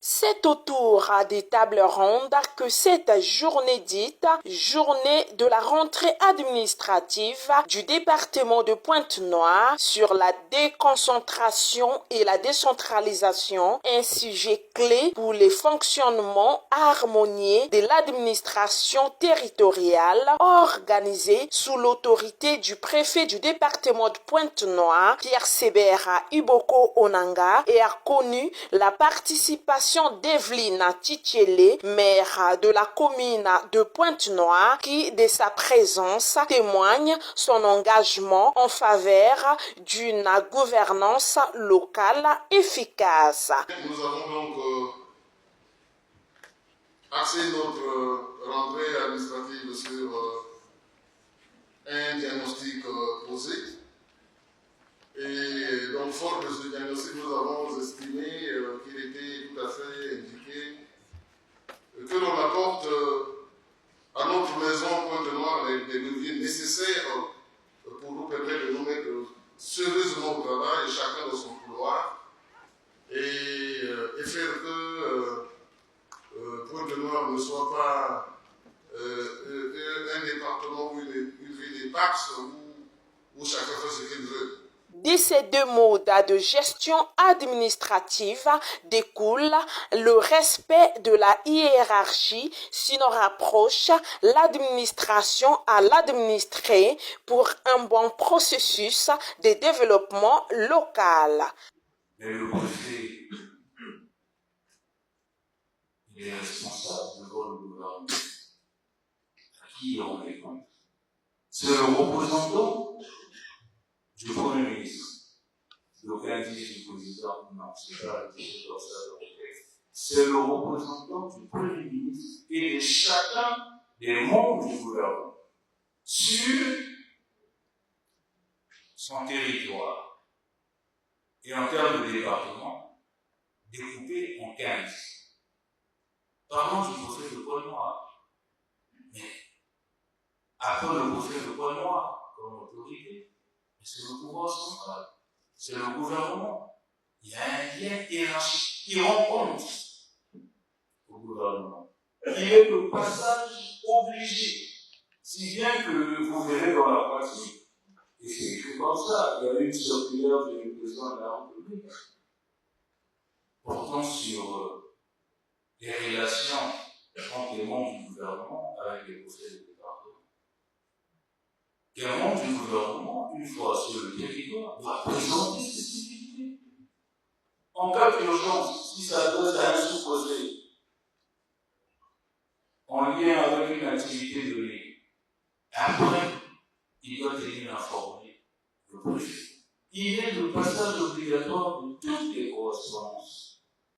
C'est autour des tables rondes que cette journée dite journée de la rentrée administrative du département de Pointe-Noire sur la déconcentration et la décentralisation, un sujet clé pour les fonctionnements harmonieux de l'administration territoriale organisée sous l'autorité du préfet du département de Pointe-Noire, Pierre Sebera Iboko Onanga, et a connu la participation d'Evelyne Titiele, maire de la commune de Pointe-Noire, qui, de sa présence, témoigne son engagement en faveur d'une gouvernance locale efficace. Nous avons donc axé notre rentrée administrative sur un diagnostic posé. Et donc, fort de ce diagnostic, nous avons estimé qu'il était tout à fait indiqué que l'on apporte à notre maison Pointe-Noire les leviers nécessaires pour nous permettre de nous mettre sérieusement au travail, chacun dans son couloir, et faire que Pointe-Noire ne soit pas un département où il vit des taxes, où chacun fait ce qu'il veut. De ces deux modes de gestion administrative découle le respect de la hiérarchie, sinon rapproche l'administration à l'administré pour un bon processus de développement local. Mais le préfet, il est responsable devant le gouvernement. À qui il rend les comptes? C'est le représentant du Premier ministre. Donc, l'indice du président, non, c'est pas le président, c'est le représentant du Premier ministre et de chacun des membres du gouvernement sur son territoire. Et en termes de département, découpé en 15. Parlons du préfet de Pointe-Noire. Mais après le préfet de Pointe-Noire, comme autorité, c'est le pouvoir central, c'est le gouvernement. Il y a un lien hiérarchique qui rend compte au gouvernement. Il est le passage obligé. Si bien que vous verrez dans la pratique, et c'est écrit comme ça, il y a une circulaire du président de la République portant sur les relations entre les membres du gouvernement avec les conseils de département. Qu'un membre du gouvernement, une fois sur le territoire, doit présenter ses activités. En cas d'urgence, si ça doit être un supposé, en lien avec une activité donnée, après, il doit tenir informé le préfet. Il est le passage obligatoire de toutes les correspondances